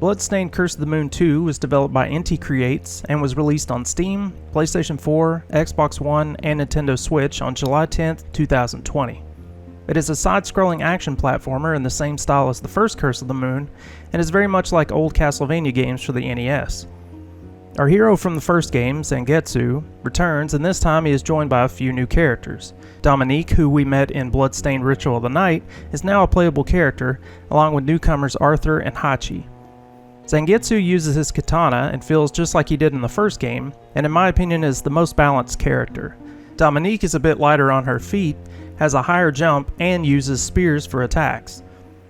Bloodstained Curse of the Moon 2 was developed by NT Creates and was released on Steam, PlayStation 4, Xbox One, and Nintendo Switch on July 10, 2020. It is a side-scrolling action platformer in the same style as the first Curse of the Moon, and is very much like old Castlevania games for the NES. Our hero from the first game, Zangetsu, returns, and this time he is joined by a few new characters. Dominique, who we met in Bloodstained Ritual of the Night, is now a playable character, along with newcomers Arthur and Hachi. Zangetsu uses his katana and feels just like he did in the first game, and in my opinion is the most balanced character. Dominique is a bit lighter on her feet, has a higher jump, and uses spears for attacks.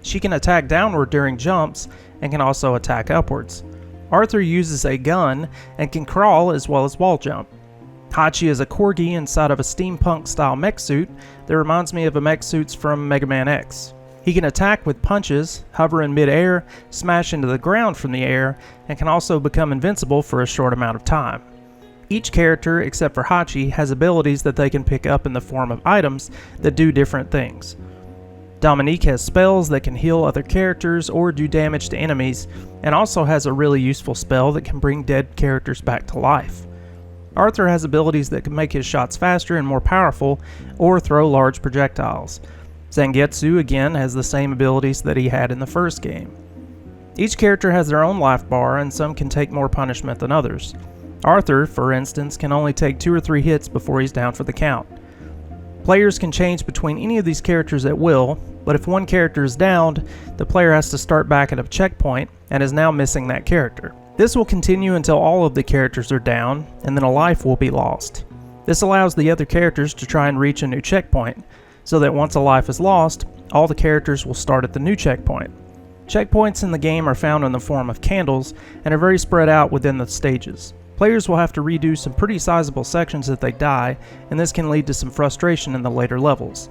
She can attack downward during jumps, and can also attack upwards. Arthur uses a gun, and can crawl as well as wall jump. Hachi is a corgi inside of a steampunk-style mech suit that reminds me of the mech suits from Mega Man X. He can attack with punches, hover in mid-air, smash into the ground from the air, and can also become invincible for a short amount of time. Each character, except for Hachi, has abilities that they can pick up in the form of items that do different things. Dominique has spells that can heal other characters or do damage to enemies, and also has a really useful spell that can bring dead characters back to life. Arthur has abilities that can make his shots faster and more powerful, or throw large projectiles. Zangetsu again has the same abilities that he had in the first game. Each character has their own life bar, and some can take more punishment than others. Arthur, for instance, can only take 2 or 3 hits before he's down for the count. Players can change between any of these characters at will, but if one character is downed, the player has to start back at a checkpoint and is now missing that character. This will continue until all of the characters are down, and then a life will be lost. This allows the other characters to try and reach a new checkpoint, so that once a life is lost, all the characters will start at the new checkpoint. Checkpoints in the game are found in the form of candles and are very spread out within the stages. Players will have to redo some pretty sizable sections if they die, and this can lead to some frustration in the later levels.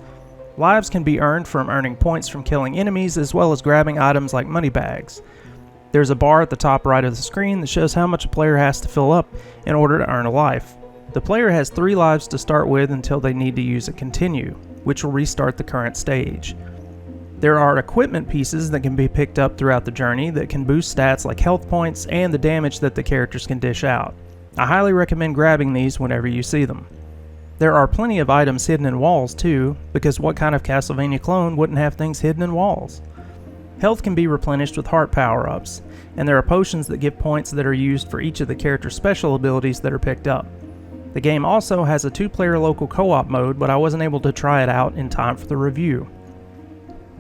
Lives can be earned from earning points from killing enemies as well as grabbing items like money bags. There's a bar at the top right of the screen that shows how much a player has to fill up in order to earn a life. The player has 3 lives to start with until they need to use a continue, which will restart the current stage. There are equipment pieces that can be picked up throughout the journey that can boost stats like health points and the damage that the characters can dish out. I highly recommend grabbing these whenever you see them. There are plenty of items hidden in walls too, because what kind of Castlevania clone wouldn't have things hidden in walls? Health can be replenished with heart power-ups, and there are potions that give points that are used for each of the character's special abilities that are picked up. The game also has a 2-player local co-op mode, but I wasn't able to try it out in time for the review.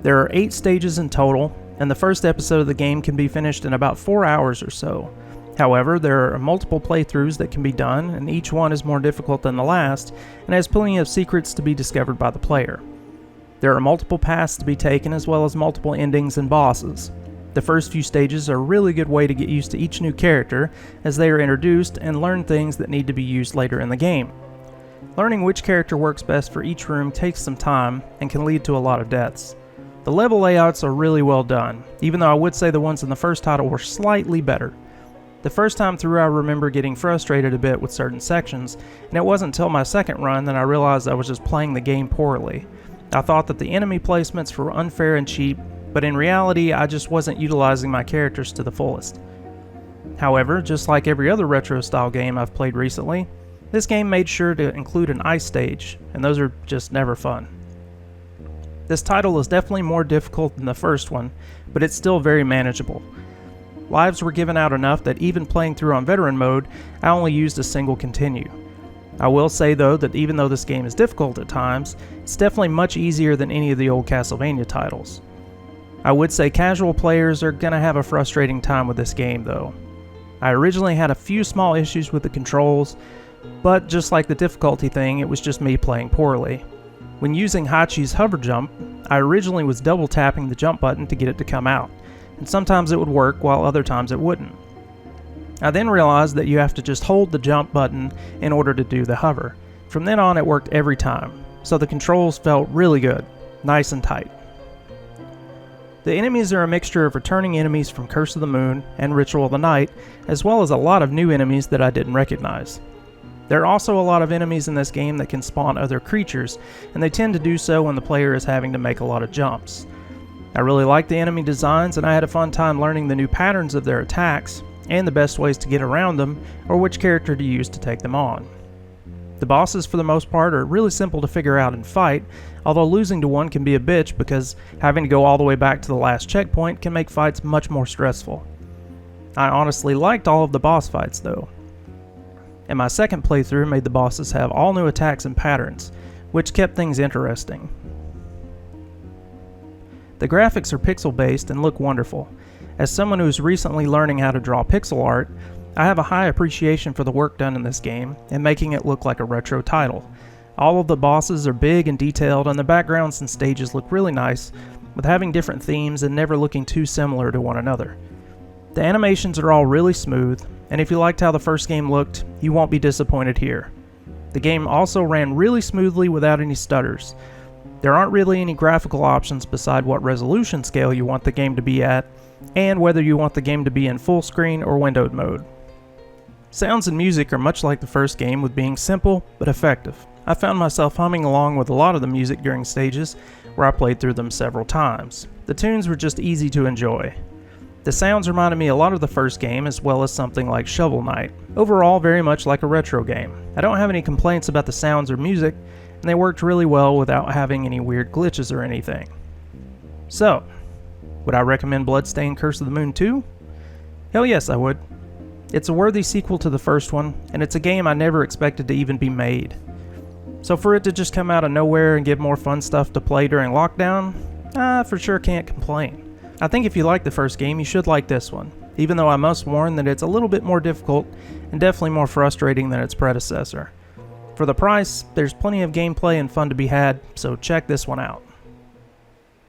There are 8 stages in total, and the first episode of the game can be finished in about 4 hours or so. However, there are multiple playthroughs that can be done, and each one is more difficult than the last, and has plenty of secrets to be discovered by the player. There are multiple paths to be taken as well as multiple endings and bosses. The first few stages are a really good way to get used to each new character as they are introduced and learn things that need to be used later in the game. Learning which character works best for each room takes some time and can lead to a lot of deaths. The level layouts are really well done, even though I would say the ones in the first title were slightly better. The first time through I remember getting frustrated a bit with certain sections, and it wasn't until my second run that I realized I was just playing the game poorly. I thought that the enemy placements were unfair and cheap, but in reality I just wasn't utilizing my characters to the fullest. However, just like every other retro-style game I've played recently, this game made sure to include an ice stage, and those are just never fun. This title is definitely more difficult than the first one, but it's still very manageable. Lives were given out enough that even playing through on veteran mode, I only used a single continue. I will say though that even though this game is difficult at times, it's definitely much easier than any of the old Castlevania titles. I would say casual players are gonna have a frustrating time with this game though. I originally had a few small issues with the controls, but just like the difficulty thing, it was just me playing poorly. When using Hachi's hover jump, I originally was double tapping the jump button to get it to come out, and sometimes it would work while other times it wouldn't. I then realized that you have to just hold the jump button in order to do the hover. From then on it worked every time, so the controls felt really good, nice and tight. The enemies are a mixture of returning enemies from Curse of the Moon and Ritual of the Night, as well as a lot of new enemies that I didn't recognize. There are also a lot of enemies in this game that can spawn other creatures, and they tend to do so when the player is having to make a lot of jumps. I really liked the enemy designs, and I had a fun time learning the new patterns of their attacks, and the best ways to get around them, or which character to use to take them on. The bosses, for the most part, are really simple to figure out and fight, although losing to one can be a bitch because having to go all the way back to the last checkpoint can make fights much more stressful. I honestly liked all of the boss fights though. And my second playthrough made the bosses have all new attacks and patterns, which kept things interesting. The graphics are pixel based and look wonderful. As someone who's recently learning how to draw pixel art, I have a high appreciation for the work done in this game and making it look like a retro title. All of the bosses are big and detailed, and the backgrounds and stages look really nice, with having different themes and never looking too similar to one another. The animations are all really smooth, and if you liked how the first game looked, you won't be disappointed here. The game also ran really smoothly without any stutters. There aren't really any graphical options beside what resolution scale you want the game to be at, and whether you want the game to be in full screen or windowed mode. Sounds and music are much like the first game, with being simple but effective. I found myself humming along with a lot of the music during stages where I played through them several times. The tunes were just easy to enjoy. The sounds reminded me a lot of the first game, as well as something like Shovel Knight. Overall, very much like a retro game. I don't have any complaints about the sounds or music, and they worked really well without having any weird glitches or anything. So, would I recommend Bloodstained Curse of the Moon 2? Hell yes, I would. It's a worthy sequel to the first one, and it's a game I never expected to even be made. So for it to just come out of nowhere and give more fun stuff to play during lockdown, I for sure can't complain. I think if you like the first game, you should like this one, even though I must warn that it's a little bit more difficult and definitely more frustrating than its predecessor. For the price, there's plenty of gameplay and fun to be had, so check this one out.